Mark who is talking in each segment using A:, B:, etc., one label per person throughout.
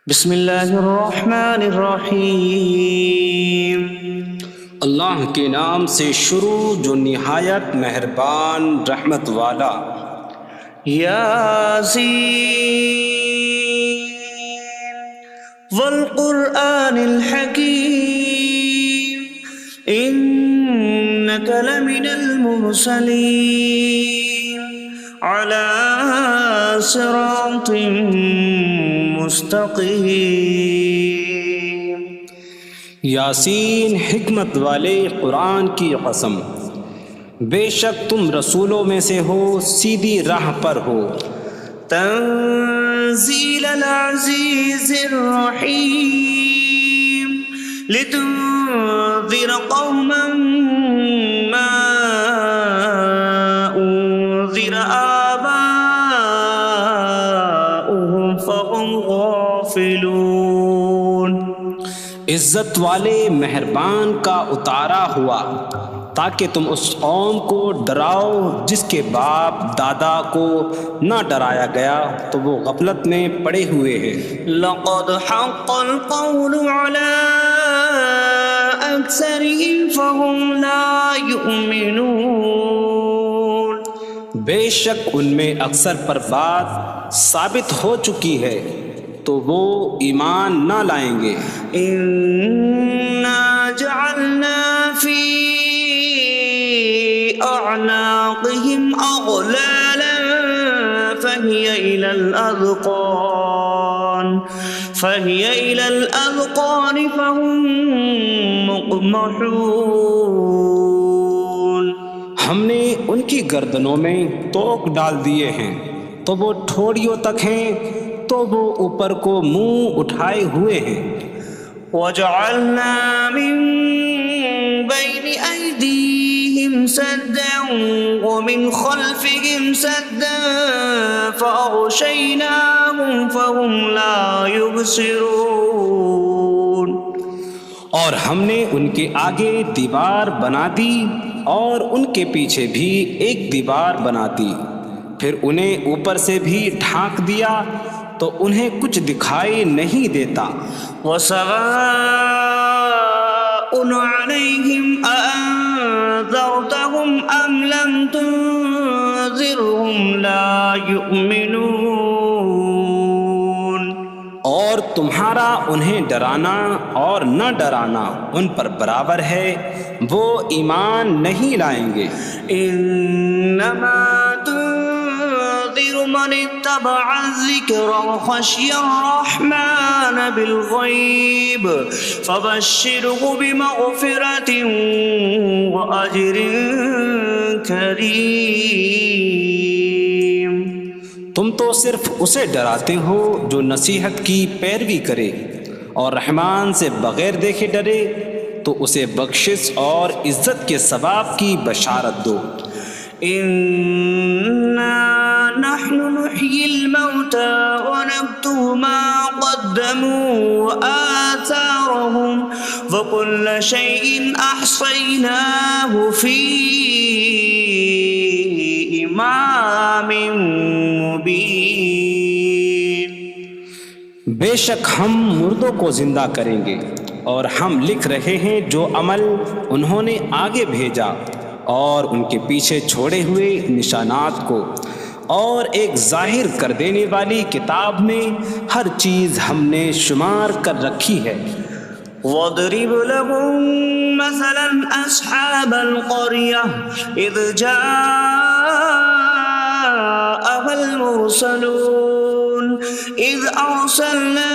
A: بسم اللہ الرحمن الرحیم۔
B: اللہ کے نام سے شروع جو نہایت مہربان رحمت والا۔
A: یاسین والقرآن الحکیم انک لمن المرسلین علی صراط مستقیم۔
B: یاسین حکمت والے قرآن کی قسم، بے شک تم رسولوں میں سے ہو، سیدھی راہ پر ہو۔
A: تنزیل العزیز الرحیم لتنذر قوما ما انذر آباؤهم فهم غافلون۔
B: عزت والے مہربان کا اتارا ہوا تاکہ تم اس قوم کو ڈراؤ جس کے باپ دادا کو نہ ڈرایا گیا تو وہ غفلت میں پڑے ہوئے ہیں۔
A: لقد حق القول على أكثرهم فهم لا يؤمنون۔
B: بے شک ان میں اکثر پر بات ثابت ہو چکی ہے تو وہ ایمان نہ لائیں گے۔
A: إنا جعلنا في أعناقهم أغلالا فهي إلى الأذقان فهم مقمحون۔
B: ہم نے ان کی گردنوں میں توق ڈال دیے ہیں تو وہ ٹھوڑیوں تک ہیں، تو وہ اوپر کو منہ اٹھائے ہوئے ہیں۔
A: وجعلنا من بين أيديهم سدا ومن خلفهم سدا فأغشيناهم فهم لا يبصرون۔
B: اور ہم نے ان کے آگے دیوار بنا دی اور ان کے پیچھے بھی ایک دیوار بنا دی، پھر انہیں اوپر سے بھی ڈھانک دیا تو انہیں کچھ دکھائی نہیں دیتا۔
A: وسواء عليهم أأنذرتهم أم لم تنذرهم لا يؤمنون۔
B: اور تمہارا انہیں ڈرانا اور نہ ڈرانا ان پر برابر ہے، وہ ایمان نہیں لائیں گے۔
A: انما تنذر من اتبع الذکر وخشی الرحمن بالغیب فبشره بمغفرة واجر کریم۔
B: تم تو صرف اسے ڈراتے ہو جو نصیحت کی پیروی کرے اور رحمان سے بغیر دیکھے ڈرے، تو اسے بخشش اور عزت کے ثواب کی بشارت دو۔
A: انا نحن نحيي الموتى ونكتب ما قدموا وآثارهم وكل شيء أحصيناه في إمام مبين۔
B: بے شک ہم مردوں کو زندہ کریں گے اور ہم لکھ رہے ہیں جو عمل انہوں نے آگے بھیجا اور ان کے پیچھے چھوڑے ہوئے نشانات کو، اور ایک ظاہر کر دینے والی کتاب میں ہر چیز ہم نے شمار کر رکھی ہے۔
A: وَاضْرِبْ لَهُم مَّثَلًا أَصْحَابَ الْقَرْيَةِ إِذْ جَاءَهَا الْمُرْسَلُونَ إِذْ أَرْسَلْنَا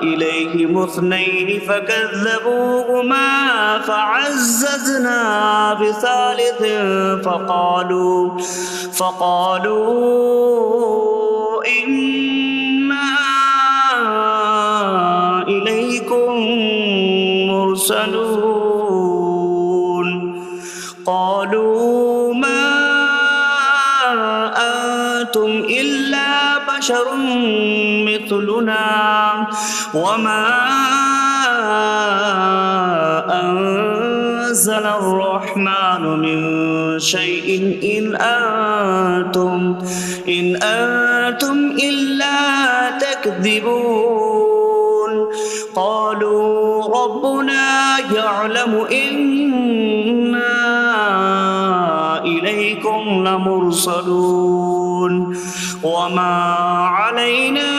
A: إِلَيْهِمُ اثْنَيْنِ فَكَذَّبُوهُمَا فَعَزَّزْنَا بِثَالِثٍ فَقَالُوا إِنَّا إِلَيْكُمْ مُرْسَلُونَ۔ قَالُوا مَا أَنتُمْ إِلَّا بَشَرٌ مِثْلُنَا وَمَا أَنتُمْ نزل الرحمن من شيء إن أنتم إلا تكذبون قالوا ربنا يعلم إنا إليكم لمرسلون وما علينا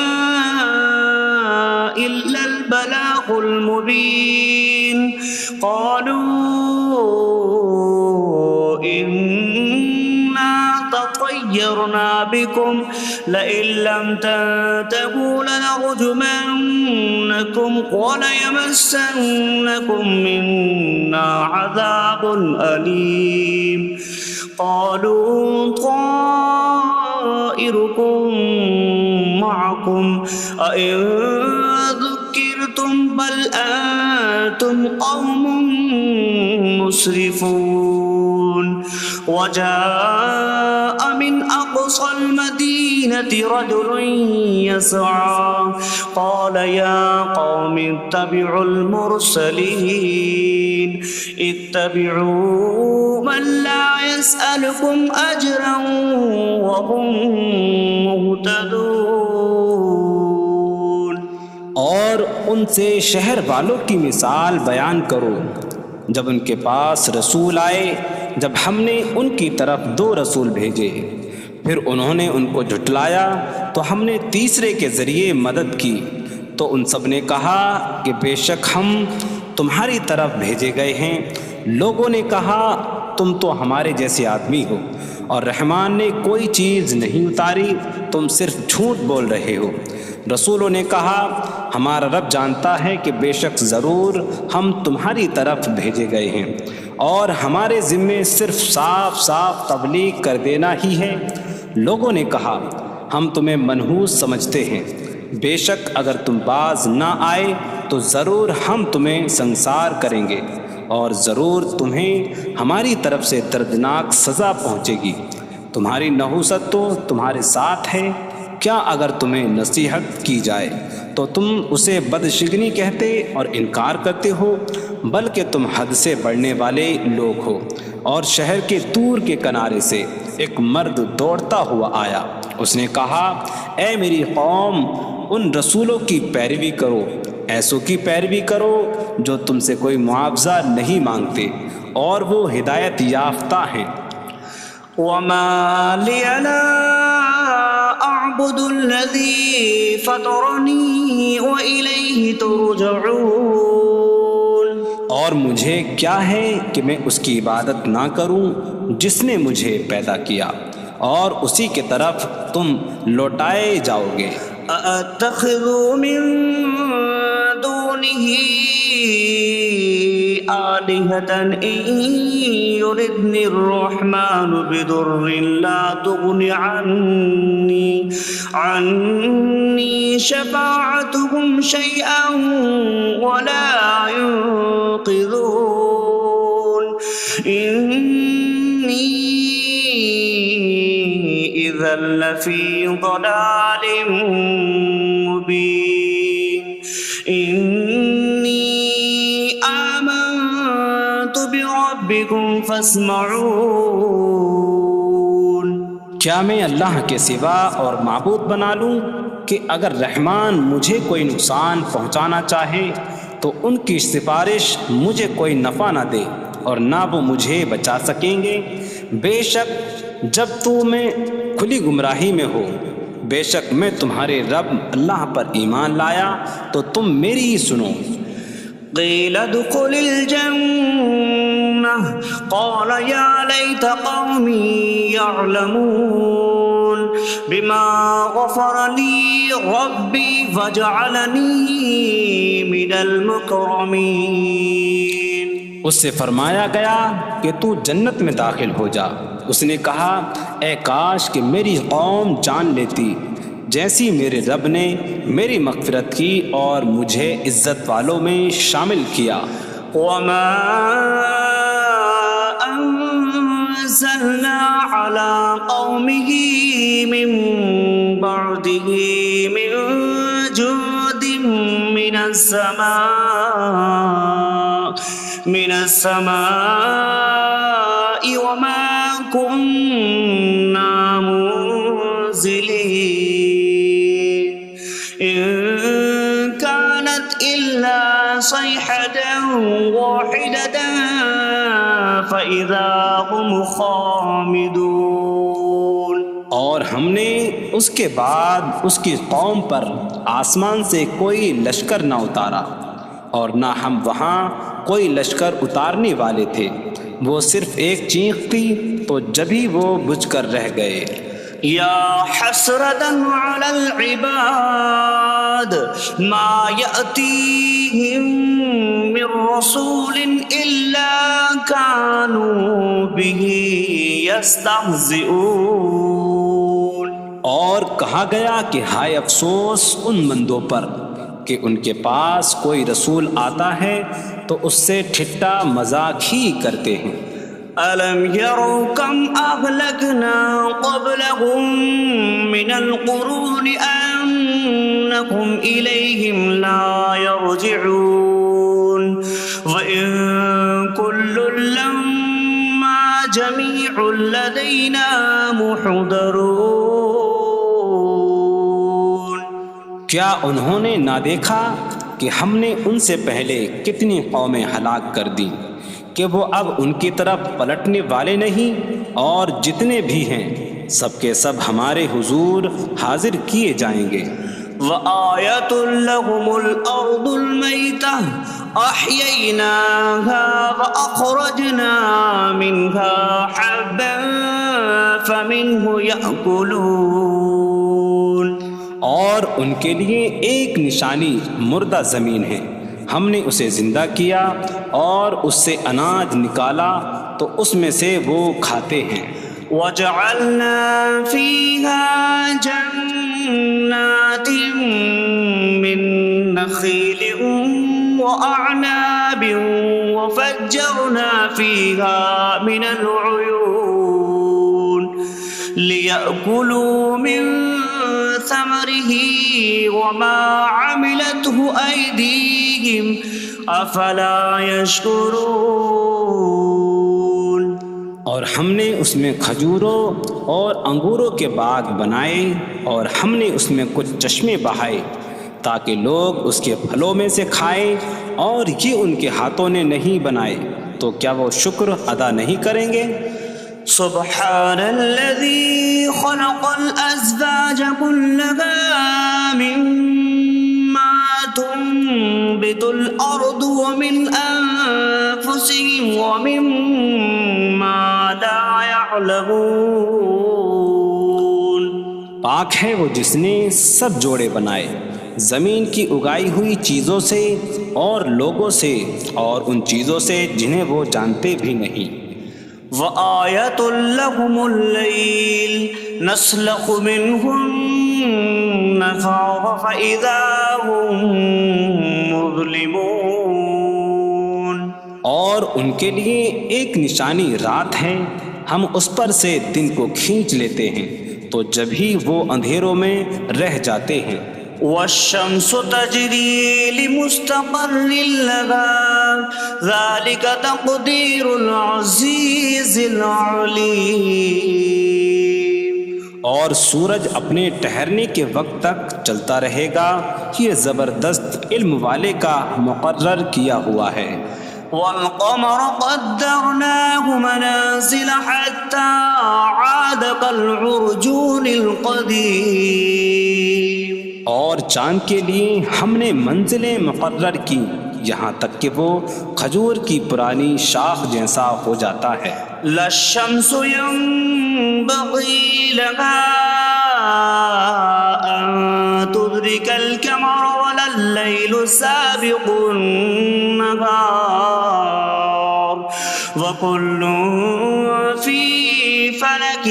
A: إلا البلاغ المبين قالوا إنا تطيرنا بكم لئن لم تنتهوا لنرجمنكم وليمسنكم منا عذاب أليم قالوا طائركم معكم أئن ذكرتم بل أنتم قوم مسرفون وجاء من أقصى المدينة رجل يسعى قال يا قوم اتبعوا المرسلين اتبعوا من لا يسألكم أجرا وهم مهتدون
B: اور ان سے شہر والوں کی مثال بیان کرو جب ان کے پاس رسول آئے جب ہم نے ان کی طرف 2 رسول بھیجے پھر انہوں نے ان کو جھٹلایا تو ہم نے تیسرے کے ذریعے مدد کی تو ان سب نے کہا کہ بے شک ہم تمہاری طرف بھیجے گئے ہیں لوگوں نے کہا تم تو ہمارے جیسے آدمی ہو اور رحمان نے کوئی چیز نہیں اتاری تم صرف جھوٹ بول رہے ہو رسولوں نے کہا ہمارا رب جانتا ہے کہ بے شک ضرور ہم تمہاری طرف بھیجے گئے ہیں اور ہمارے ذمے صرف صاف صاف تبلیغ کر دینا ہی ہے لوگوں نے کہا ہم تمہیں منحوس سمجھتے ہیں بے شک اگر تم باز نہ آئے تو ضرور ہم تمہیں سنسار کریں گے اور ضرور تمہیں ہماری طرف سے دردناک سزا پہنچے گی تمہاری نحوست تو تمہارے ساتھ ہے کیا اگر تمہیں نصیحت کی جائے تو تم اسے بدشگنی کہتے اور انکار کرتے ہو بلکہ تم حد سے بڑھنے والے لوگ ہو اور شہر کے دور کے کنارے سے ایک مرد دوڑتا ہوا آیا اس نے کہا اے میری قوم ان رسولوں کی پیروی کرو ایسوں کی پیروی کرو جو تم سے کوئی معاوضہ نہیں مانگتے اور وہ ہدایت یافتہ ہیں
A: وما لي لا أعبد الذي فطرني وإليه ترجعون
B: اور مجھے کیا ہے کہ میں اس کی عبادت نہ کروں جس نے مجھے پیدا کیا اور اسی کی طرف تم لوٹائے جاؤ گے
A: أأتخذ من دونه آلهة إن يردني الرحمن بضر لا تغن عني شفاعتهم شيئا ولا ينقذون إني إذا لفي ضلال مبين إني آمنت بربكم فاسمعون
B: کیا میں اللہ کے سوا اور معبود بنا لوں کہ اگر رحمان مجھے کوئی نقصان پہنچانا چاہے تو ان کی سفارش مجھے کوئی نفع نہ دے اور نہ وہ مجھے بچا سکیں گے بے شک جب میں کھلی گمراہی میں ہو بے شک میں تمہارے رب اللہ پر ایمان لایا تو تم میری ہی سنو
A: قيل ادخل الجنة قال يا ليت قومي يعلمون بما غفر لي ربي فجعلني من المكرمين
B: اس سے فرمایا گیا کہ تو جنت میں داخل ہو جا اس نے کہا اے کاش کہ میری قوم جان لیتی جیسی میرے رب نے میری مغفرت کی اور مجھے عزت والوں میں شامل کیا
A: وما أنزلنا على قومه من بعده من جود من السماء من السماء وما كنا منزلين إن كانت إلا صيحة واحدة فإذا هم خامدون۔
B: اور ہم نے اس کے بعد اس کی قوم پر آسمان سے کوئی لشکر نہ اتارا، اور نہ ہم وہاں کوئی لشکر اتارنے والے تھے، وہ صرف ایک چیخ تھی تو جبھی وہ بجھ کر رہ گئے۔
A: یا حسرة على العباد ما يأتيهم من رسول إلا كانوا به يستهزئون۔
B: اور کہا گیا کہ ہائے افسوس ان بندوں پر کہ ان کے پاس کوئی رسول آتا ہے تو اس سے ٹھٹا مذاق ہی کرتے ہیں۔
A: أَلَمْ يَرَوْا كَمْ أَهْلَكْنَا قَبْلَهُمْ مِنَ الْقُرُونِ أَنَّكُمْ إِلَيْهِمْ لَا يَرْجِعُونَ وَإِن كُلٌّ لَّمَّا جَمِيعٌ لَّدَيْنَا مُحْضَرُونَ۔
B: کیا انہوں نے نہ دیکھا کہ ہم نے ان سے پہلے کتنی قومیں ہلاک کر دیں کہ وہ اب ان کی طرف پلٹنے والے نہیں، اور جتنے بھی ہیں سب کے سب ہمارے حضور حاضر کیے جائیں گے۔
A: وَآيَةٌ لَّهُمُ الْأَرْضُ الْمَيْتَةُ أَحْيَيْنَاهَا وَأَخْرَجْنَا مِنْهَا حَبًّا فَمِنْهُ يَأْكُلُونَ۔
B: اور ان کے لیے ایک نشانی مردہ زمین ہے، ہم نے اسے زندہ کیا اور اس سے اناج نکالا تو اس میں سے وہ کھاتے ہیں۔
A: وَجَعَلْنَا فِيهَا جَنَّاتٍ مِّن نَّخِيلٍ وَأَعْنَابٍ وَفَجَّرْنَا فِيهَا مِنَ الْعُيُونِ لِيَأْكُلُوا مِن ثَمَرِهِ وَمَا عَمِلَتْهُ أَيْدِيهِمْ أَفَلَا يَشْكُرُونَ۔
B: اور ہم نے اس میں کھجوروں اور انگوروں کے باغ بنائے، اور ہم نے اس میں کچھ چشمے بہائے تاکہ لوگ اس کے پھلوں میں سے کھائیں، اور یہ ان کے ہاتھوں نے نہیں بنائے، تو کیا وہ شکر ادا نہیں کریں گے؟
A: سبحان الذي خلق الأزواج كلها مما تنبت الأرض ومن أنفسهم ومما لا يعلمون۔
B: پاک ہے وہ جس نے سب جوڑے بنائے زمین کی اگائی ہوئی چیزوں سے اور لوگوں سے اور ان چیزوں سے جنہیں وہ جانتے بھی نہیں۔
A: وَآيَةٌ لَّهُمُ اللَّيْلُ نَسْلَخُ مِنْهُ النَّهَارَ فَإِذَا هُم مُظْلِمُونَ۔
B: اور ان کے لیے ایک نشانی رات ہے، ہم اس پر سے دن کو کھینچ لیتے ہیں تو جبھی وہ اندھیروں میں رہ جاتے ہیں۔
A: وَالشَّمْسُ تَجْرِي لِمُسْتَقَرٍّ لَّهَا ذَلِكَ تَقْدِيرُ الْعَزِيزِ الْعَلِيمِ۔
B: اور سورج اپنے ٹھہرنے کے وقت تک چلتا رہے گا، یہ زبردست علم والے کا مقرر کیا ہوا ہے۔
A: وَالْقَمَرَ قَدَّرْنَاهُ مَنَازِلَ حَتَّى عَادَ كَالْعُرْجُونِ الْقَدِيمِ۔
B: اور چاند کے لیے ہم نے منزلیں مقرر کی یہاں تک کہ وہ کھجور کی پرانی شاخ جیسا ہو جاتا ہے۔
A: لا الشمس ينبغي لها أن تدرك القمر ولا الليل سابق النهار وكل في فلك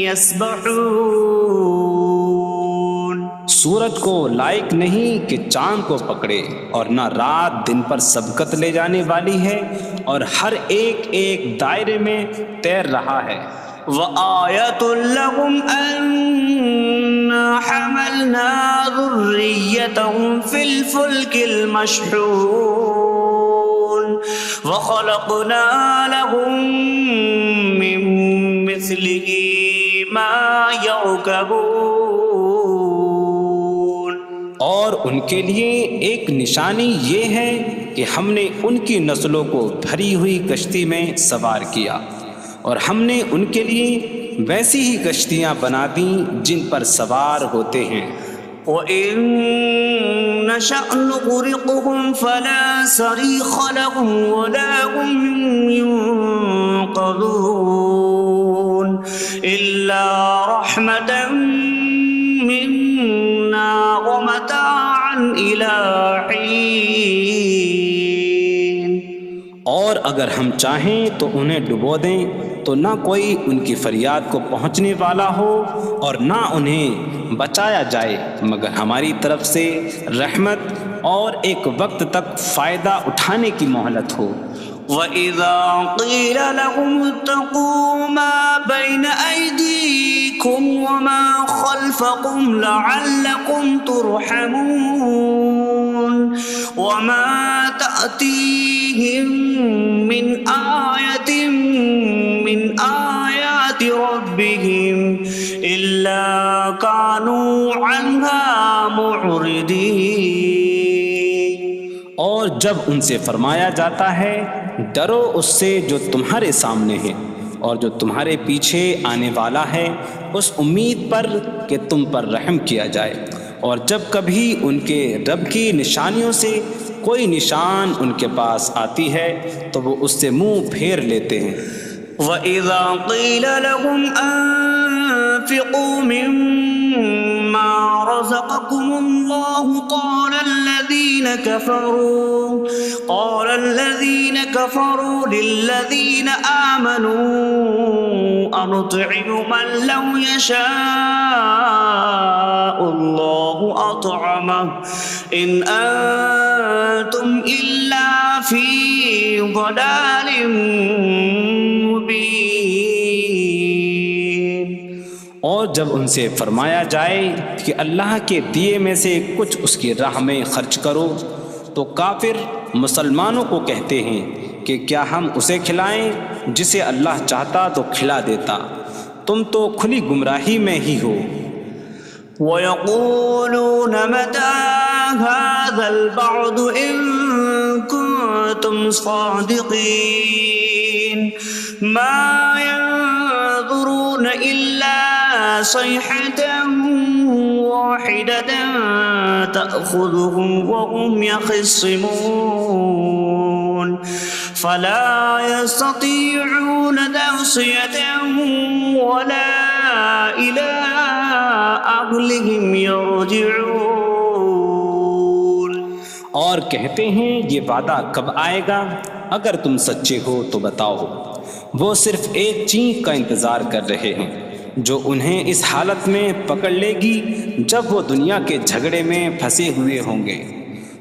A: يسبحون۔
B: سورج کو لائق نہیں کہ چاند کو پکڑے، اور نہ رات دن پر سبقت لے جانے والی ہے، اور ہر ایک ایک دائرے میں تیر رہا ہے۔
A: وَآيَةٌ لَّهُمْ أَنَّا حَمَلْنَا ذُرِّيَّتَهُمْ فِي الْفُلْكِ الْمَشْحُونِ۔ وخلقنا لهم من مثله ما يركبون.
B: اور ان کے لیے ایک نشانی یہ ہے کہ ہم نے ان کی نسلوں کو بھری ہوئی کشتی میں سوار کیا، اور ہم نے ان کے لیے ویسی ہی کشتیاں بنا دیں جن پر سوار ہوتے ہیں.
A: وَإِن نَّشَأْ نُغْرِقْهُمْ فَلَا صَرِيخَ لَهُمْ وَلَا هُمْ يُنقَذُونَ إِلَّا رَحْمَةً مِّنَّا وَمَتَاعًا إِلَىٰ حِينٍ.
B: اور اگر ہم چاہیں تو انہیں ڈبو دیں تو نہ کوئی ان کی فریاد کو پہنچنے والا ہو اور نہ انہیں بچایا جائے مگر ہماری طرف سے رحمت اور ایک وقت تک فائدہ اٹھانے کی مہلت ہو.
A: وَإِذَا قِيلَ لَهُمُ اتَّقُوا مَا بَيْنَ أَيْدِيكُمْ وَمَا خَلْفَكُمْ لَعَلَّكُمْ تُرْحَمُونَ وَمَا تَأْتِيهِم مِّنْ آيَةٍ مِّنْ آيَاتِ رَبِّهِمْ إِلَّا كَانُوا عَنْهَا مُعْرِضِينَ.
B: اور جب ان سے فرمایا جاتا ہے ڈرو اس سے جو تمہارے سامنے ہے اور جو تمہارے پیچھے آنے والا ہے، اس امید پر کہ تم پر رحم کیا جائے، اور جب کبھی ان کے رب کی نشانیوں سے کوئی نشان ان کے پاس آتی ہے تو وہ اس سے منہ پھیر لیتے ہیں.
A: وَإِذَا قِيلَ لَهُمْ أَنفِقُوا مِمَّا رَزَقَكُمُ اللَّهُ قَالَ الَّذِينَ كَفَرُوا لِلَّذِينَ آمَنُوا أَنُطْعِمُ مَن لَّوْ يَشَاءُ اللَّهُ أَطْعَمَهُ إِنْ أَنتُمْ إِلَّا فِي ضَلَالٍ مبین.
B: اور جب ان سے فرمایا جائے کہ اللہ کے دیے میں سے کچھ اس کی راہ میں خرچ کرو تو کافر مسلمانوں کو کہتے ہیں کہ کیا ہم اسے کھلائیں جسے اللہ چاہتا تو کھلا دیتا، تم تو کھلی گمراہی میں ہی ہو.
A: وَيَقُولُونَ مَتَىٰ هَٰذَا الْوَعْدُ إِن كُنتُمْ صَادِقِينَ مَا يَنظُرُونَ إِلَّا صَيْحَةً وَاحِدَةً تَأْخُذُهُمْ وَهُمْ يَخِصِّمُونَ فَلَا يَسْتَطِيعُونَ تَوْصِيَةً وَلَا إِلَىٰ أَهْلِهِمْ يَرْجِعُونَ.
B: اور کہتے ہیں یہ وعدہ کب آئے گا؟ اگر تم سچے ہو تو بتاؤ. وہ صرف ایک چینک کا انتظار کر رہے ہیں جو انہیں اس حالت میں پکڑ لے گی جب وہ دنیا کے جھگڑے میں پھنسے ہوئے ہوں گے،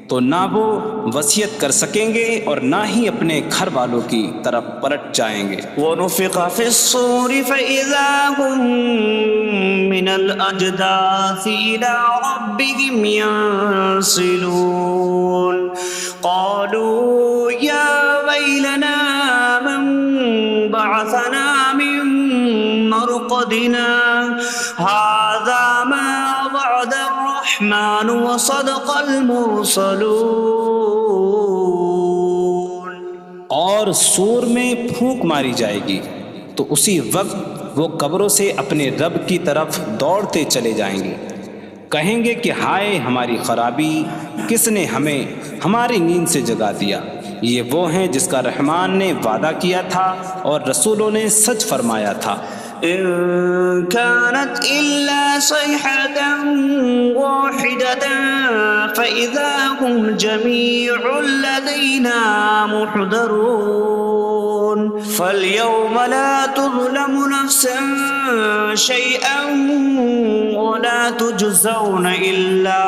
B: تو نہ وہ وصیت کر سکیں گے اور نہ ہی اپنے گھر والوں کی طرف پلٹ جائیں گے.
A: وَنُفِخَ فِي الصُّورِ فَإِذَا هُم مِّنَ الْأَجْدَاثِ إِلَىٰ رَبِّهِمْ يَنسِلُونَ قَالُوا يَا وَيْلَنَا مَن بَعَثَنَا مِن مَّرْقَدِنَا هَٰذَا مَا وَعَدَ الرَّحْمَٰنُ وَصَدَقَ الْمُرْسَلُونَ.
B: اور سور میں پھونک ماری جائے گی تو اسی وقت وہ قبروں سے اپنے رب کی طرف دوڑتے چلے جائیں گے، کہیں گے کہ ہائے ہماری خرابی، کس نے ہمیں ہماری نیند سے جگا دیا. یہ وہ ہیں جس کا رحمان نے وعدہ کیا تھا اور رسولوں نے سچ فرمایا تھا.
A: إن كانت إلا صيحة واحدة فإذا هم جميع لدينا محضرون. فاليوم لا تظلم نفس شيئا ولا تجزون إلا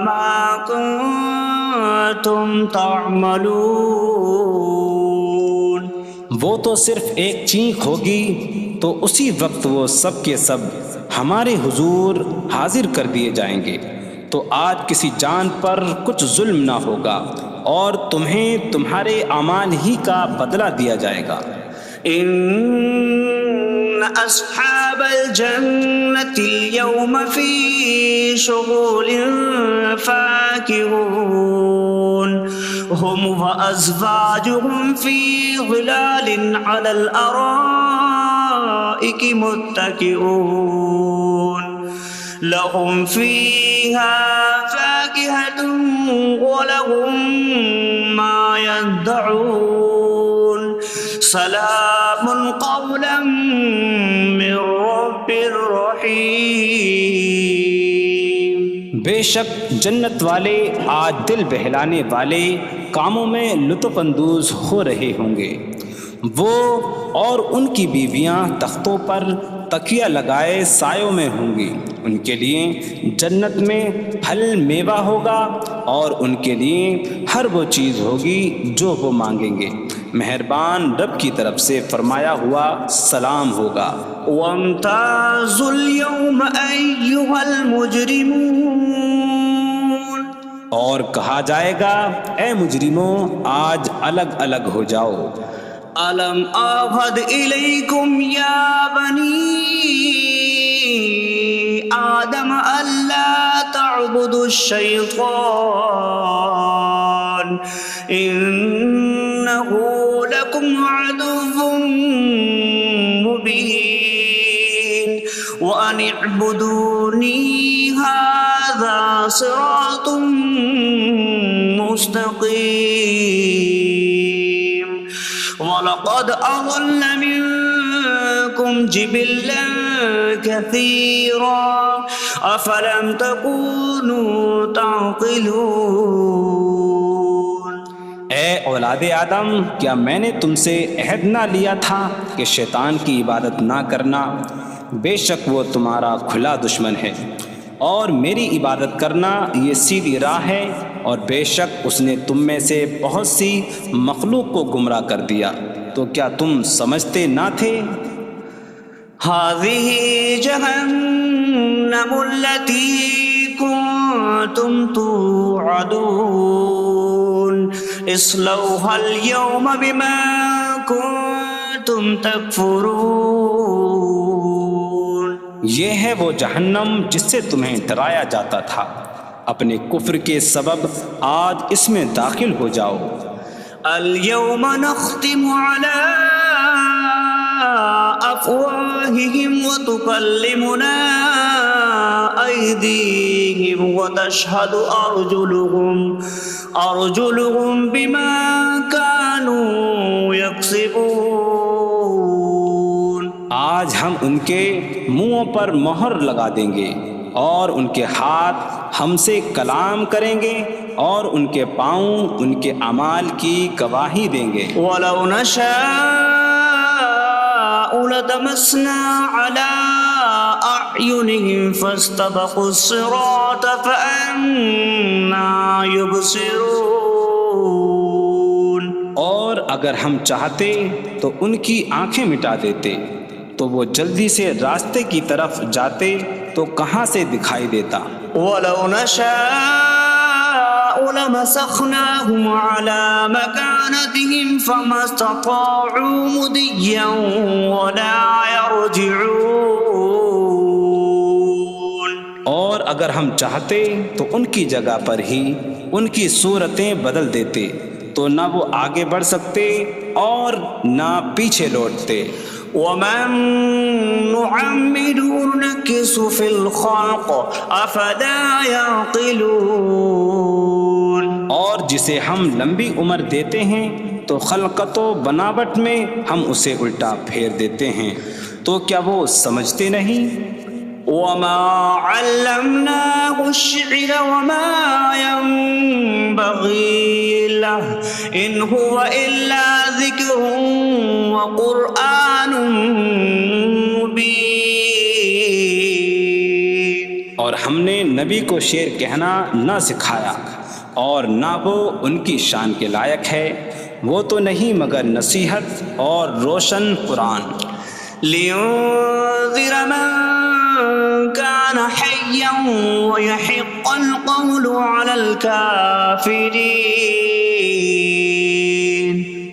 A: ما كنتم تعملون.
B: وہ تو صرف ایک چینک ہوگی تو اسی وقت وہ سب کے سب ہمارے حضور حاضر کر دیے جائیں گے، تو آج کسی جان پر کچھ ظلم نہ ہوگا اور تمہیں تمہارے اعمال ہی کا بدلہ دیا جائے گا۔
A: إن أصحاب الجنة اليوم في شغل فاكهون هم وأزواجهم في ظلال على الأرائك متكئون لهم فيها فاكهة ولهم ما يدعون سلام قولا من رب رحیم۔
B: بے شک جنت والے آج دل بہلانے والے کاموں میں لطف اندوز ہو رہے ہوں گے۔ وہ اور ان کی بیویاں تختوں پر تکیہ لگائے سایوں میں ہوں گی۔ ان کے لیے جنت میں پھل میوہ ہوگا اور ان کے لیے ہر وہ چیز ہوگی جو وہ مانگیں گے۔ مہربان رب کی طرف سے فرمایا ہوا سلام ہوگا۔
A: وامتازوا اليوم أيها المجرمون،
B: اور کہا جائے گا اے مجرموں آج الگ الگ ہو جاؤ۔
A: ألم أعهد إليكم يا بني آدم ألا تعبدوا الشيطان إنه لكم عدو مبين وأن اعبدوني هذا صراط مستقيم وَلَقَدْ أَضَلَّ مِنكُمْ جِبِلًّا كَثِيرًا أَفَلَمْ تَكُونُوا تَعْقِلُونَ۔
B: اے اولاد آدم، کیا میں نے تم سے عہد نہ لیا تھا کہ شیطان کی عبادت نہ کرنا؟ بے شک وہ تمہارا کھلا دشمن ہے، اور میری عبادت کرنا یہ سیدھی راہ ہے، اور بے شک اس نے تم میں سے بہت سی مخلوق کو گمراہ کر دیا، تو کیا تم سمجھتے نہ تھے؟
A: هذه جهنم التي كنتم توعدون اصلوها اليوم بما كنتم تكفرون۔
B: یہ ہے وہ جہنم جس سے تمہیں ڈرایا جاتا تھا، اپنے کفر کے سبب آج اس میں داخل ہو جاؤ۔
A: اليوم نختم على أفواههم وتكلمنا أيديهم وتشهد أرجلهم بما كانوا يكسبون۔
B: آج ہم ان کے منہوں پر مہر لگا دیں گے، اور ان کے ہاتھ ہم سے کلام کریں گے، اور ان کے پاؤں ان کے اعمال کی گواہی دیں گے۔
A: وَلَوْ نَشَاءُ لَطَمَسْنَا عَلَىٰ أَعْيُنِهِمْ فَاسْتَبَقُوا الصِّرَاطَ فَأَنَّىٰ يُبْصِرُونَ۔
B: اور اگر ہم چاہتے تو ان کی آنکھیں مٹا دیتے، تو وہ جلدی سے راستے کی طرف جاتے تو کہاں سے دکھائی دیتا۔
A: وَلَوْ نَشَاءُ لَمَسَخْنَاهُمْ عَلَىٰ مَكَانَتِهِمْ فَمَا اسْتَطَاعُوا مُضِيًّا وَلَا يَرْجِعُونَ۔
B: اور اگر ہم چاہتے تو ان کی جگہ پر ہی ان کی صورتیں بدل دیتے، تو نہ وہ آگے بڑھ سکتے اور نہ پیچھے لوٹتے۔
A: وَمَن نُّعَمِّرْهُ نُنَكِّسْهُ فِي الْخَلْقِ أَفَلَا يَعْقِلُونَ۔
B: اور جسے ہم لمبی عمر دیتے ہیں تو خلقت و بناوٹ میں ہم اسے الٹا پھیر دیتے ہیں، تو کیا وہ سمجھتے نہیں؟
A: وَمَا عَلَّمْنَاهُ الشِّعْرَ وَمَا يَنبَغِي لَهُ إِنْ هُوَ إِلَّا ذِكْرٌ وَقُرْآنٌ مُّبِينٌ۔
B: اور ہم نے نبی کو شعر کہنا نہ سکھایا، اور نہ وہ ان کی شان کے لائق ہے، وہ تو نہیں مگر نصیحت اور روشن قرآن۔
A: لِيُنذِرَ مَن كَانَ حَيًّا حيا ويحق القول على الكافرين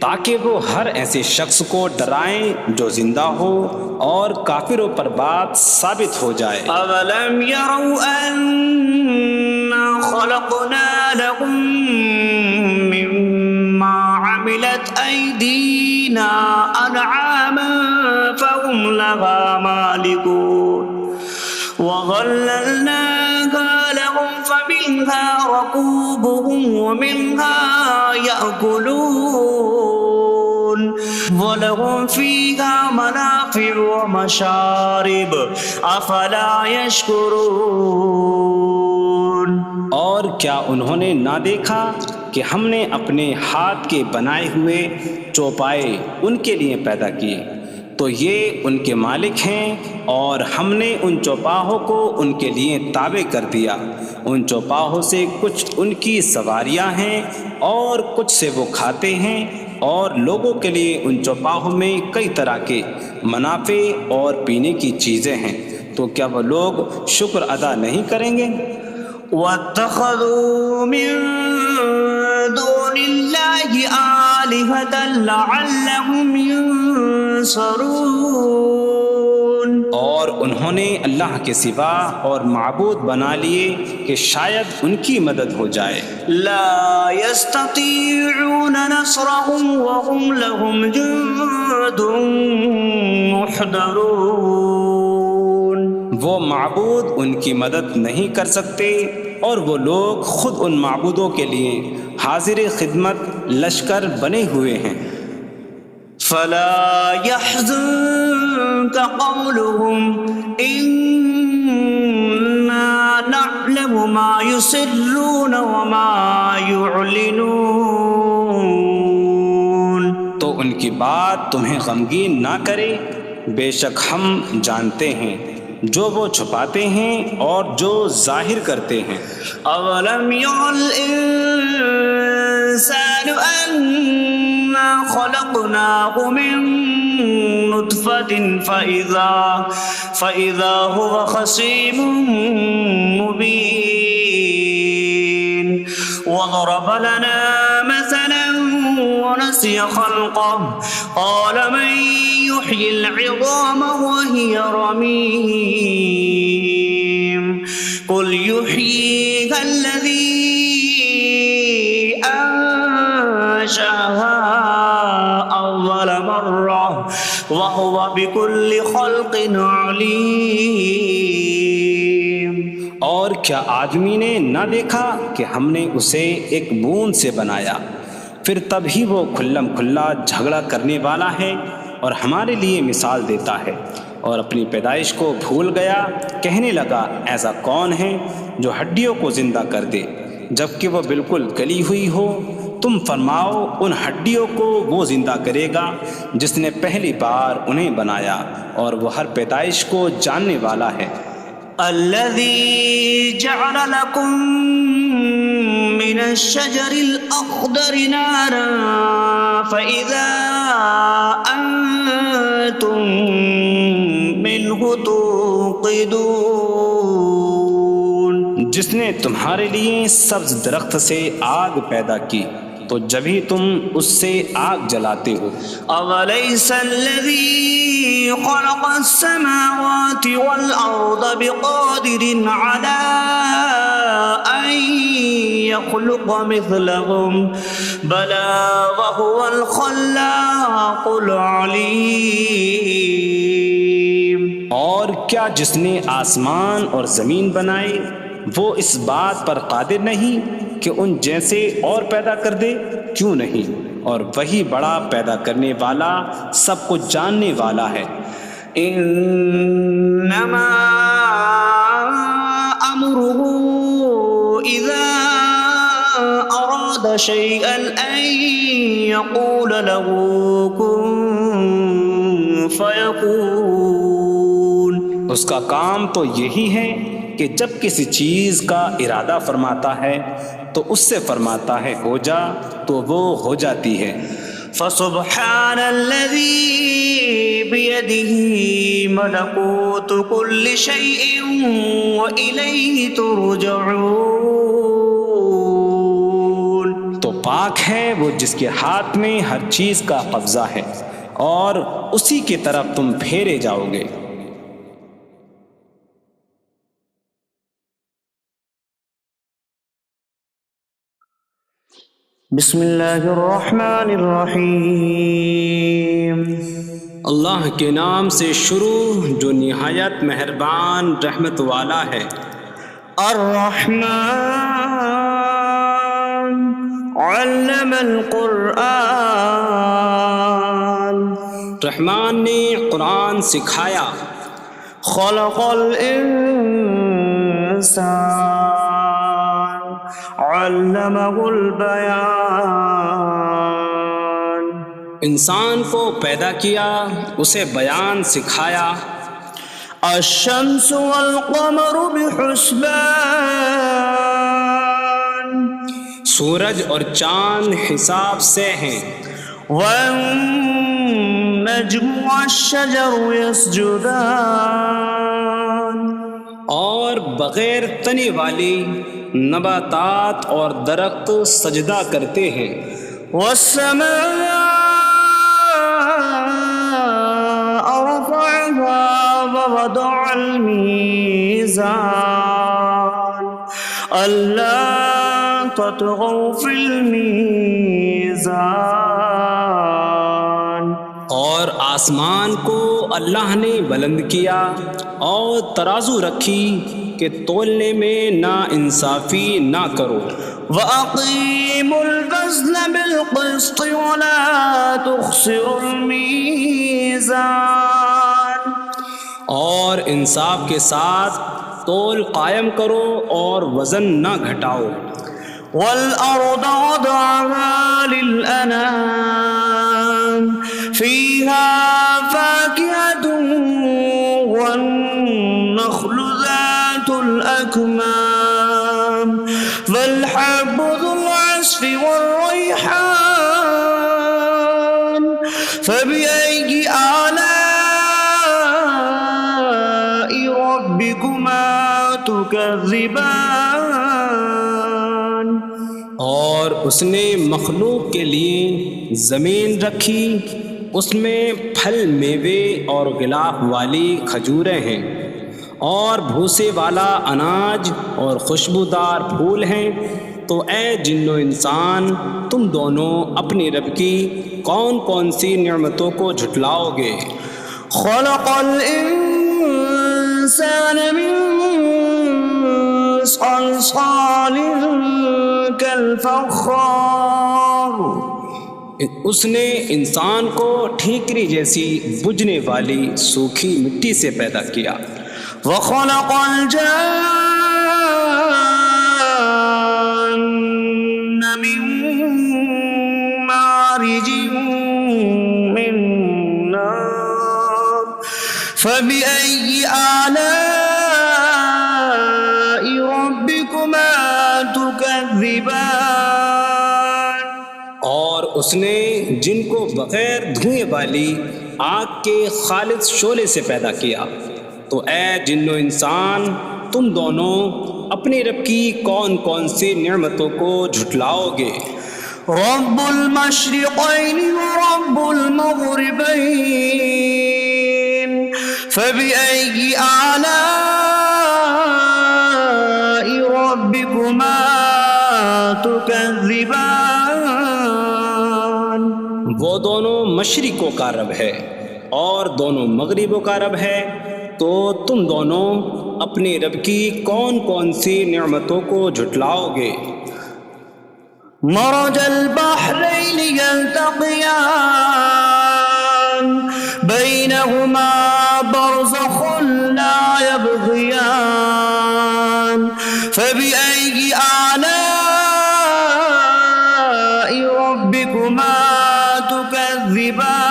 B: تاکہ وہ ہر ایسے شخص کو ڈرائیں جو زندہ ہو اور کافروں پر بات ثابت ہو جائے۔
A: أولم يروا أنا خلقنا لهم مما عملت أيدينا أنعاما فهم لها مالكون وظللناها لهم فمنها ركوبهم ومنها يأكلون وَلَهُمْ فِيهَا مَنَافِعُ وَمَشَارِبُ أَفَلَا يَشْكُرُونَ۔
B: اور کیا انہوں نے نہ دیکھا کہ ہم نے اپنے ہاتھ کے بنائے ہوئے چوپائے ان کے لیے پیدا کیے، تو یہ ان کے مالک ہیں، اور ہم نے ان چوپاہوں کو ان کے لیے تابع کر دیا۔ ان چوپاہوں سے کچھ ان کی سواریاں ہیں اور کچھ سے وہ کھاتے ہیں، اور لوگوں کے لیے ان چوپاہوں میں کئی طرح کے منافع اور پینے کی چیزیں ہیں، تو کیا وہ لوگ شکر ادا نہیں کریں گے؟
A: وَاتَّخَذُوا مِن دُونِ اللَّهِ آلِهَةً لَعَلَّهُمْ يُنصَرُونَ۔
B: اور انہوں نے اللہ کے سوا اور معبود بنا لیے کہ شاید ان کی مدد ہو جائے۔
A: لا يستطيعون نصرهم وهم لهم جند محضرون۔
B: وہ معبود ان کی مدد نہیں کر سکتے، اور وہ لوگ خود ان معبودوں کے لیے حاضر خدمت لشکر بنے ہوئے ہیں۔
A: فلا يحزنك قولهم إنا نعلم ما يسرون وما يعلنون۔
B: تو ان کی بات تمہیں غمگین نہ کرے، بے شک ہم جانتے ہیں جو وہ چھپاتے ہیں اور جو ظاہر کرتے ہیں۔
A: اولم ير الانسان انا خلقناه من نطفة فإذا هو خصيم مبين وضرب لنا مثلا ونسي خلقه قال من يحيي العظام وهي رميم قل يحييها الذي أنشأها أول مرة وهو بكل خلق عليم۔
B: اور کیا آدمی نے نہ دیکھا کہ ہم نے اسے ایک بوند سے بنایا، پھر تب ہی وہ کھلم کھلا جھگڑا کرنے والا ہے اور ہمارے لیے مثال دیتا ہے، اور اپنی پیدائش کو بھول گیا، کہنے لگا ایسا کون ہے جو ہڈیوں کو زندہ کر دے جبکہ وہ بالکل گلی ہوئی ہو؟ تم فرماؤ ان ہڈیوں کو وہ زندہ کرے گا جس نے پہلی بار انہیں بنایا، اور وہ ہر پیدائش کو جاننے والا ہے۔
A: الذي جعل لكم من الشجر الأخضر نارا فإذا أنتم منه توقدون۔
B: جس نے تمہارے لیے سبز درخت سے آگ پیدا کی تو جبھی تم اس سے آگ جلاتے ہو۔
A: أَوَلَيْسَ الَّذِي خَلَقَ السَّمَاوَاتِ وَالْأَرْضَ بِقَادِرٍ عَلَىٰ أَن يَخْلُقَ مِثْلَهُم بَلَىٰ وَهُوَ الْخَلَّاقُ الْعَلِيمُ۔
B: اور کیا جس نے آسمان اور زمین بنائے وہ اس بات پر قادر نہیں کہ ان جیسے اور پیدا کر دے؟ کیوں نہیں، اور وہی بڑا پیدا کرنے والا سب کچھ جاننے والا ہے۔
A: انما امره اذا اراد شيئا ان يقول له كن فيكون۔
B: اس کا کام تو یہی ہے کہ جب کسی چیز کا ارادہ فرماتا ہے تو اس سے فرماتا ہے ہو جا، تو وہ ہو جاتی ہے۔
A: فسبحان الذي بيده ملكوت كل شيء وإليه ترجعون.
B: تو پاک ہے وہ جس کے ہاتھ میں ہر چیز کا قبضہ ہے اور اسی کی طرف تم پھیرے جاؤ گے.
A: بسم اللہ الرحمن الرحیم.
B: اللہ کے نام سے شروع جو نہایت مہربان رحمت والا ہے.
A: الرحمن علم القرآن.
B: رحمان نے قرآن سکھایا.
A: خلق الانسان علمہ البیان.
B: انسان کو پیدا کیا اسے بیان سکھایا.
A: الشمس والقمر بحسبان.
B: سورج اور چاند حساب سے ہیں.
A: والنجم والشجر يسجدان.
B: اور بغیر تنے والی نباتات اور درخت سجدہ کرتے ہیں.
A: والسماء رفعها ووضع الميزان ألا تطغوا في الميزان.
B: اور آسمان کو اللہ نے بلند کیا اور ترازو رکھی کہ تولنے میں نا انصافی نہ کرو.
A: وَأَقِيمُوا الْوَزْنَ بِالْقِسْطِ وَلَا تُخْسِرُوا الْمِيزَانَ.
B: اور انصاف کے ساتھ تول قائم کرو اور وزن نہ گھٹاؤ.
A: وَالْأَرْضَ وَضَعَهَا لِلْأَنَامِ فِيهَا فَاكِهَةٌ وَالنَّخْلُ ذَاتُ الْأَكْمَامِ وَالْحَبُّ ذُو الْعَصْفِ وَالرَّيْحَانُ فَبِأَيِّ آلَاءِ رَبِّكُمَا تُكَذِّبَانِ.
B: اور اس نے مخلوق کے لیے زمین رکھی، اس میں پھل میوے اور غلاف والی کھجوریں ہیں اور بھوسے والا اناج اور خوشبودار پھول ہیں. تو اے جن و انسان تم دونوں اپنی رب کی کون کون سی نعمتوں کو جھٹلاؤ گے.
A: خلق الانسان من صلصال کالفخار.
B: اس نے انسان کو ٹھیکری جیسی بجھنے والی سوکھی مٹی سے پیدا کیا.
A: وخلق الجان من مارج من نار فبأي آلاء ربكما تكذبان.
B: اور اس نے جن کو بغیر دھوئیں والی آگ کے خالص شعلے سے پیدا کیا. تو اے جن و انسان تم دونوں اپنے رب کی کون کون سی نعمتوں کو جھٹلاؤ گے.
A: رب المشرقین ورب المغربین فبأي آلاء ربكما تكذبان.
B: وہ دونوں مشرقوں کا رب ہے اور دونوں مغربوں کا رب ہے. تو تم دونوں اپنے رب کی کون کون سی نعمتوں کو جھٹلاؤ گے.
A: مرج البحرین یلتقیان بینہما برزخ لا یبغیان فبأي آلاء ربكما تكذبان.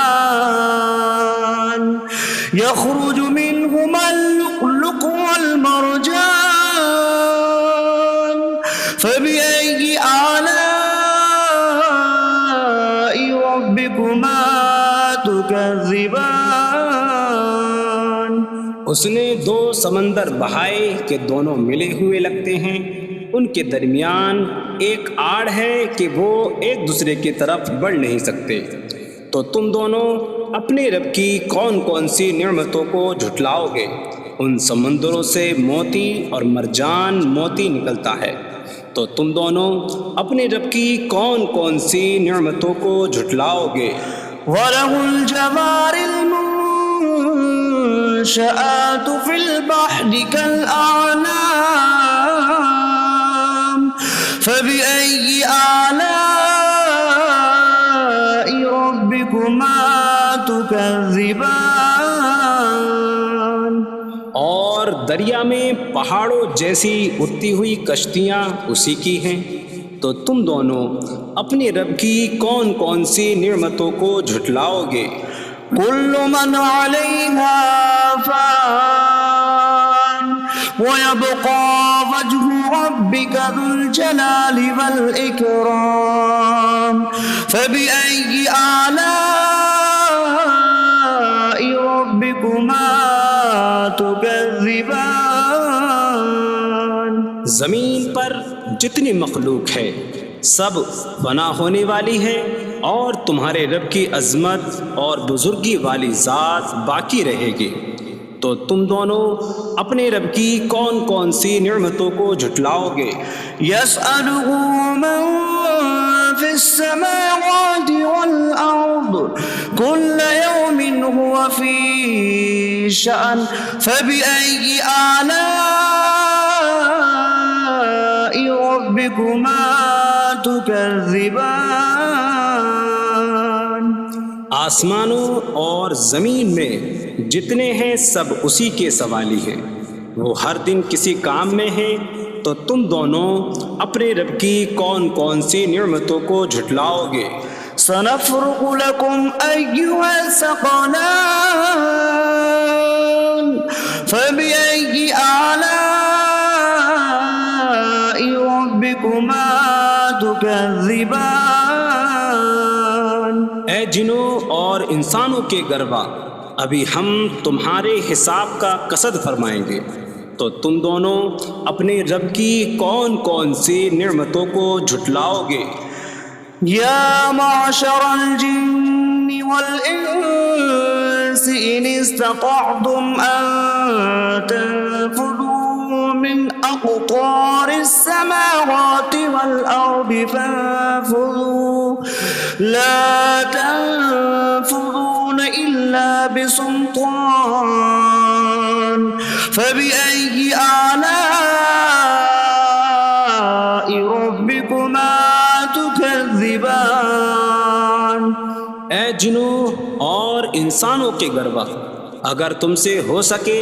A: يخرج منهما اللؤلؤ والمرجان فبأي آلاء ربكما ربكما تكذبان
B: اس نے دو سمندر بہائے کہ دونوں ملے ہوئے لگتے ہیں، ان کے درمیان ایک آڑ ہے کہ وہ ایک دوسرے کی طرف بڑھ نہیں سکتے، تو تم دونوں اپنے رب کی کون کون سی نعمتوں کو جھٹلاؤ گے؟ ان سمندروں سے موتی اور مرجان موتی نکلتا ہے، تو تم دونوں اپنے رب کی کون کون سی نعمتوں کو جھٹلاؤ گے؟
A: وَلَهُ الْجَوَارِ الْمُنشَآتُ فِي الْبَحْرِ كَالْأَعْلَامِ فَبِأَيِّ آلَاءِ رَبِّكُمَا تُكَذِّبَانِ
B: اور دریا میں پہاڑوں جیسی اڑتی ہوئی کشتیاں اسی کی ہیں، تو تم دونوں اپنے رب کی کون کون سی نعمتوں کو جھٹلاؤ گے؟
A: كل من عليها فان ويبقى وجه ربك ذو الجلال والإكرام فبأي آلاء ربكما تكذبان
B: زمین پر جتنی مخلوق ہے سب فنا ہونے والی ہے، اور تمہارے رب کی عظمت اور بزرگی والی ذات باقی رہے گی، تو تم دونوں اپنے رب کی کون کون سی نعمتوں کو جھٹلاؤ گے؟
A: يسأله من في السماوات والأرض كل يوم هو في شأن فبأي آلاء ربكما تكذبان
B: آسمانوں اور زمین میں جتنے ہیں سب اسی کے سوالی ہیں، وہ ہر دن کسی کام میں ہیں، تو تم دونوں اپنے رب کی کون کون سی نعمتوں کو جھٹلاؤ گے؟
A: سنفرغ لكم أيها الثقلان فبأي آلاء ربكما تكذبان
B: اے جنوں اور انسانوں کے گروہ، ابھی ہم تمہارے حساب کا قصد فرمائیں گے، تو تم دونوں اپنے رب کی کون کون سی نعمتوں کو جھٹلاؤ گے؟
A: يا معشر الجن والإنس إن استطعتم أن تنفذوا من أقطار السماوات والأرض فانفذوا لا تنفذون إلا بسلطان فبأي آلاء ربكما تكذبان
B: اے جنوں اور انسانوں کے گروہ، اگر تم سے ہو سکے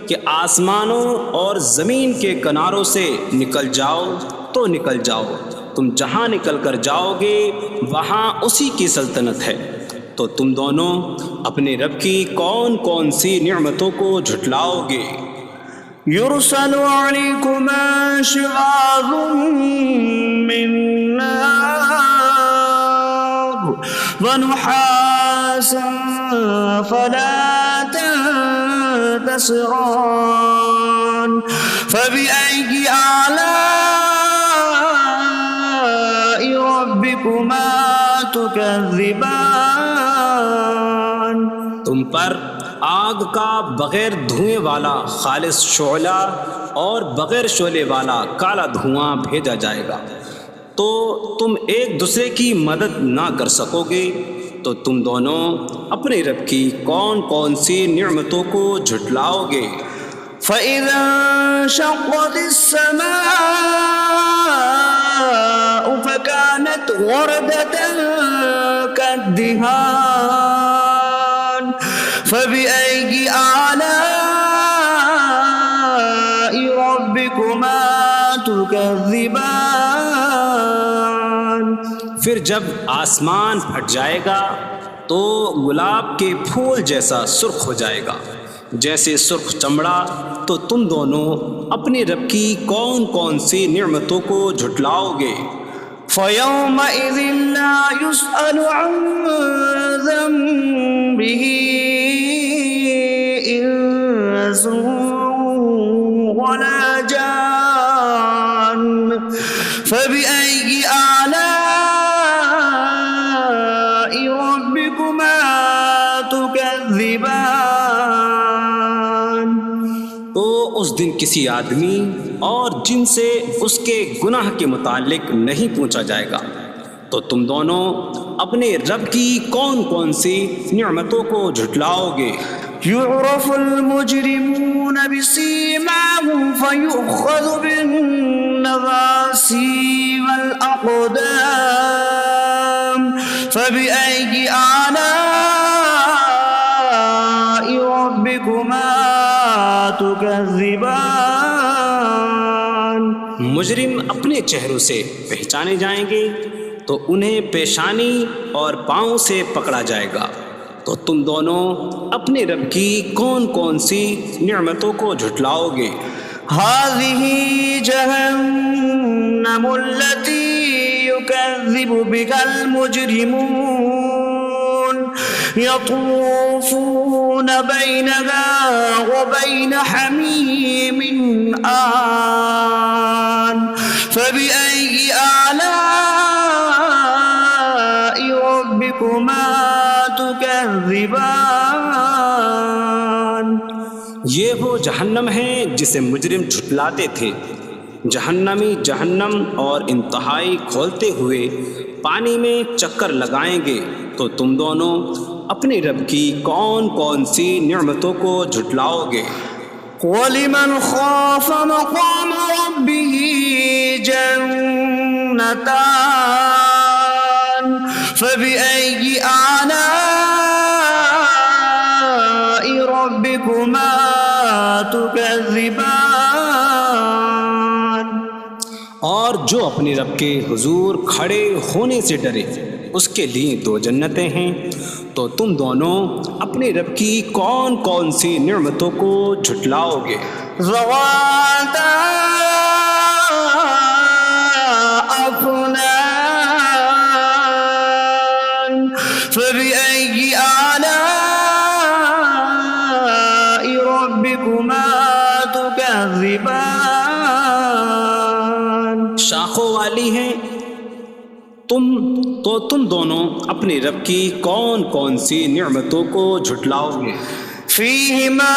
B: کہ آسمانوں اور زمین کے کناروں سے نکل جاؤ تو نکل جاؤ، تم جہاں نکل کر جاؤ گے وہاں اسی کی سلطنت ہے، تو تم دونوں اپنے رب کی کون کون سی نعمتوں کو جھٹلاؤ گے؟
A: يرسل عليكما شواظ من نار ونحاس فلا تنتصران فبأي آلاء ربكما تكذبان
B: تم پر آگ کا بغیر دھوئیں والا خالص شعلہ اور بغیر شعلے والا کالا دھواں بھیجا جائے گا، تو تم ایک دوسرے کی مدد نہ کر سکو گے، تو تم دونوں اپنے رب کی کون کون سی نعمتوں کو جھٹلاؤ گے؟
A: فَإِذَا انشَقَّتِ السَّمَاءُ فَكَانَتْ وَرْدَةً كَالدِّهَانِ فَبِأَيِّ آلَاءِ رَبِّكُمَا تُكَذِّبَانِ
B: پھر جب آسمان پھٹ جائے گا تو گلاب کے پھول جیسا سرخ ہو جائے گا، جیسے سرخ چمڑا، تو تم دونوں اپنے رب کی کون کون سی نعمتوں کو جھٹلاؤ گے؟
A: فيومئذ لا يسأل عن ذنبه إنس ولا جان فبأي آلاء ربكما تكذبان.
B: تو اس دن کسی آدمی اور جن سے اس کے گناہ کے متعلق نہیں پوچھا جائے گا. تو تم دونوں اپنے رب کی کون کون سی نعمتوں کو جھٹلاؤ گے.
A: يعرف المجرمون بسيماهم فيؤخذ بالنواسي والأقدام فبأي آلاء ربكما تكذبان.
B: مجرم اپنے چہروں سے پہچانے جائیں گے تو انہیں پیشانی اور پاؤں سے پکڑا جائے گا. تو تم دونوں اپنے رب کی کون کون سی نعمتوں کو جھٹلاؤ گے.
A: هذه جهنم التي يكذب بها المجرمون يطوفون بينها وبين حميم آن فبأي آلاء ربكما تكذبان.
B: یہ وہ جہنم ہے جسے مجرم جھٹلاتے تھے. جہنمی جہنم اور انتہائی کھولتے ہوئے پانی میں چکر لگائیں گے. تو تم دونوں اپنے رب کی کون کون سی نعمتوں کو جھٹلاؤ گے.
A: وَلِمَنْ خَافَ مَقَامَ رَبِّهِ جَنَّتَانِ فَبِأَيِّ آلَاءِ رَبِّكُمَا تُكَذِّبَانِ.
B: اور جو اپنے رب کے حضور کھڑے ہونے سے ڈرے اس کے لیے 2 جنتیں ہیں. تو تم دونوں اپنے رب کی کون کون سی نعمتوں کو جھٹلاؤ گے.
A: ذواتا أفنان فبأي آلاء ربكما تكذبان.
B: شاخوں والی ہیں. تم دونوں اپنے رب کی کون کون سی نعمتوں کو جھٹلاؤ گے.
A: فيهما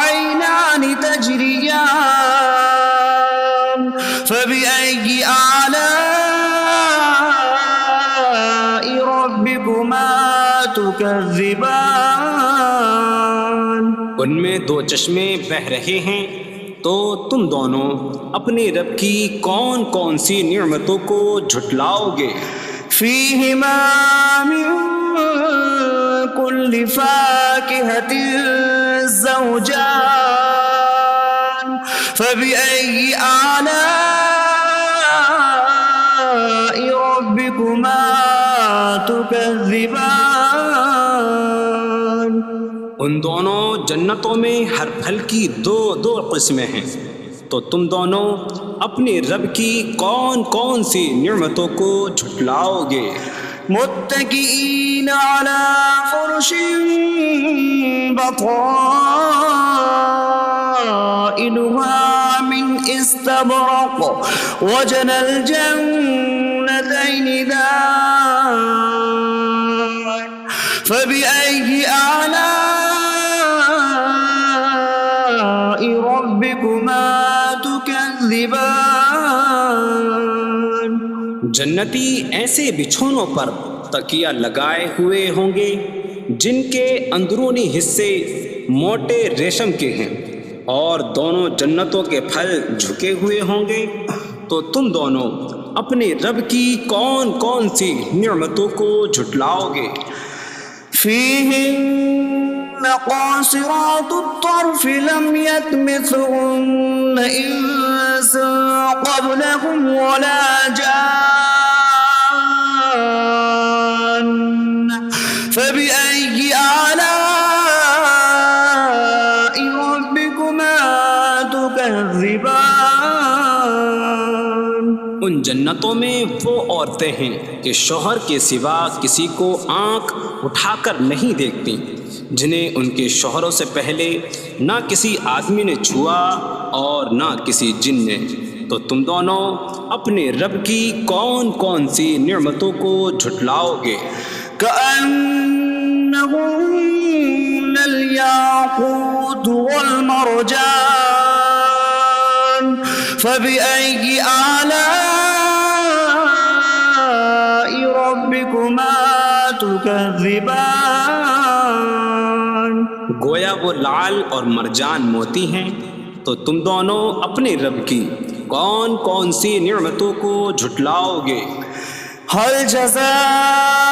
A: عينان تجريان فبأي آلاء ربكما تكذبان.
B: ان میں 2 چشمے بہہ رہے ہیں. تو تم دونوں اپنے رب کی کون کون سی نعمتوں کو جھٹلاؤ گے.
A: فيهما من كل فاكهة زوجان فبأي آلاء ربكما تكذبان.
B: ان دونوں جنتوں میں ہر پھل کی 2 قسمیں ہیں. تو تم دونوں اپنے رب کی کون کون سی نعمتوں کو جھٹلاؤ گے.
A: متكئين على فرش بطائنها من استبرق وجنى الجنتين دان فبأي آلاء ربكما تكذبان.
B: جنتی ایسے بچھونوں پر تکیہ لگائے ہوئے ہوں گے جن کے اندرونی حصے موٹے ریشم کے ہیں اور دونوں جنتوں کے پھل جھکے ہوئے ہوں گے. تو تم دونوں اپنے رب کی کون کون سی نعمتوں کو جھٹلاؤ گے.
A: فيهن قاصرات الطرف لم يطمثهن إنس قبلهم ولا جان فبأي آلاء ربكما تكذبان.
B: ان جنتوں میں وہ عورتیں ہیں کہ شوہر کے سوا کسی کو آنکھ اٹھا کر نہیں دیکھتی، جنہیں ان کے شوہروں سے پہلے نہ کسی آدمی نے چھوا اور نہ کسی جن نے۔ تو تم دونوں اپنے رب کی کون کون سی نعمتوں کو جھٹلاؤ گے؟
A: كأنهن الياقوت والمرجان فبأي آلاء ربكما تكذبان۔
B: گویا وہ لعل اور مرجان موتی ہیں۔ تو تم دونوں اپنے رب کی کون کون سی نعمتوں کو جھٹلاؤ گے؟
A: هل جزاء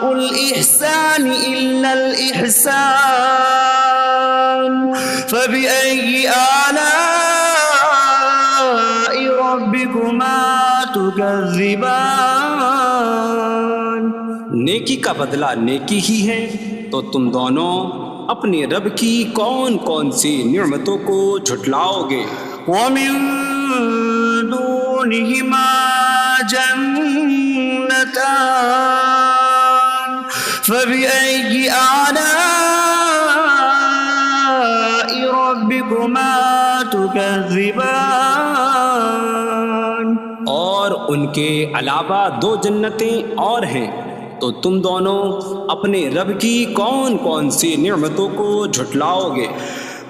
A: الإحسان إلا الإحسان فبأي آلاء ربكما تكذبان۔
B: نیکی کا بدلہ نیکی ہی ہے، تو تم دونوں اپنے رب کی کون کون سی نعمتوں کو جھٹلاؤ گے؟
A: ومن دونهما جنتان فبأي آلاء ربكما تكذبان۔
B: اور ان کے علاوہ دو جنتیں اور ہیں، تو تم دونوں اپنے رب کی کون کون سی نعمتوں کو جھٹلاؤ گے؟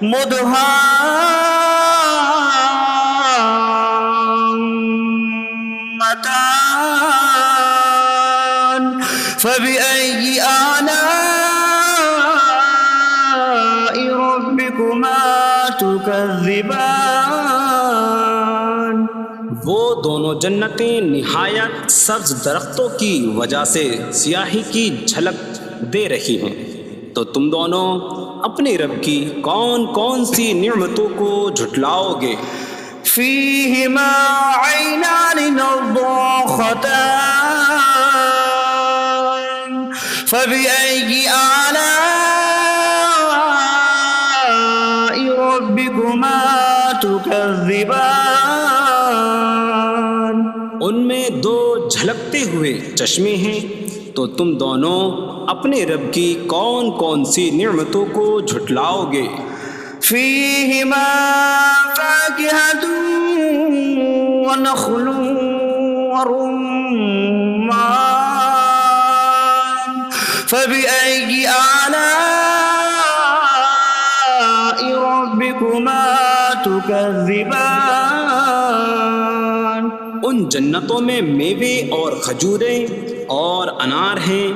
A: مدهامتان فبأي آلاء ربكما تكذبان۔
B: وہ دونوں جنتیں نہایت سبز درختوں کی وجہ سے سیاہی کی جھلک دے رہی ہیں، تو تم دونوں اپنے رب کی کون کون سی نعمتوں کو جھٹلاؤ گے؟
A: فيهما عينان نضاختان فبأي آلاء ربكما تكذبان۔
B: ان میں دو جھلکتے ہوئے چشمے ہیں، تو تم دونوں اپنے رب کی کون کون سی نعمتوں کو جھٹلاؤ گے؟
A: فيهما فاكهة ونخل ورمان فبأي آلاء ربكما تكذبان۔
B: ان جنتوں میں میوے اور کھجوریں اور انار ہیں،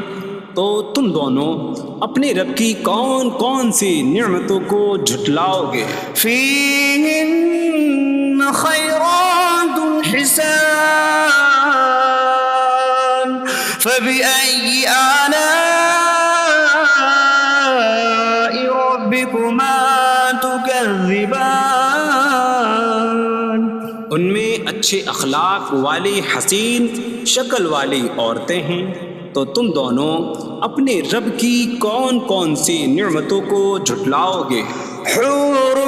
B: تو تم دونوں اپنے رب کی کون کون سی نعمتوں کو جھٹلاؤ گے؟
A: فيهن خيرات حسان فبأي آلاء ربكما تكذبان۔
B: ان میں اچھے اخلاق والی حسین شکل والی عورتیں ہیں، تو تم دونوں اپنے رب کی کون کون سی نعمتوں کو جھٹلاؤ گے؟
A: حور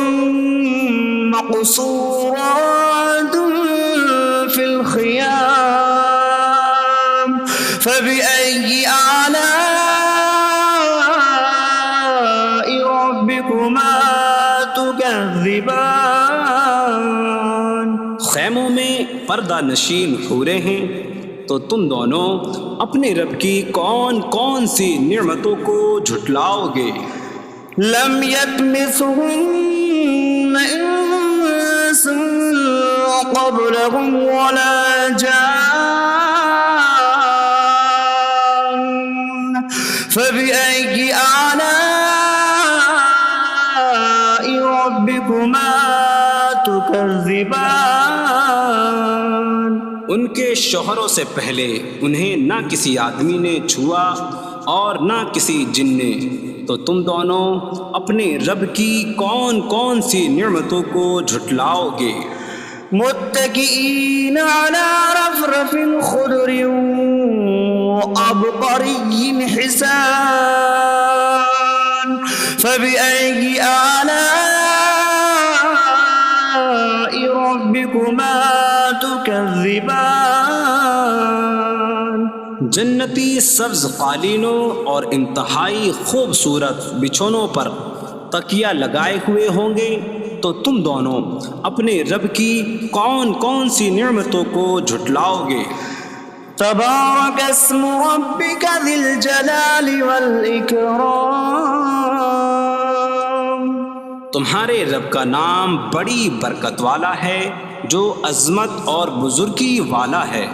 A: مقصورات في الخيام فبأي آلاء ربكما تكذبان۔
B: خیموں میں پردہ نشین حوریں ہیں، تو تم دونوں اپنے رب کی کون کون سی نعمتوں کو جھٹلاؤ گے؟
A: لم يطمثهن انس قبلهم ولا جان فبأي آلاء ربكما تكذبان۔
B: ان کے شوہروں سے پہلے انہیں نہ کسی آدمی نے چھوا اور نہ کسی جن نے، تو تم دونوں اپنے رب کی کون کون سی نعمتوں کو جھٹلاؤ گے؟
A: متكئين على رفرف خضر وعبقري حسان فبأي آلاء ربكما ربكما تكذبان
B: جنتی سبز قالینوں اور انتہائی خوبصورت بچھونوں پر تکیہ لگائے ہوئے ہوں گے، تو تم دونوں اپنے رب کی کون کون سی نعمتوں کو جھٹلاؤ گے؟
A: تبارك اسم ربك ذي الجلال والإكرام
B: تمہارے رب کا نام بڑی برکت والا ہے، جو عظمت اور بزرگی والا ہے۔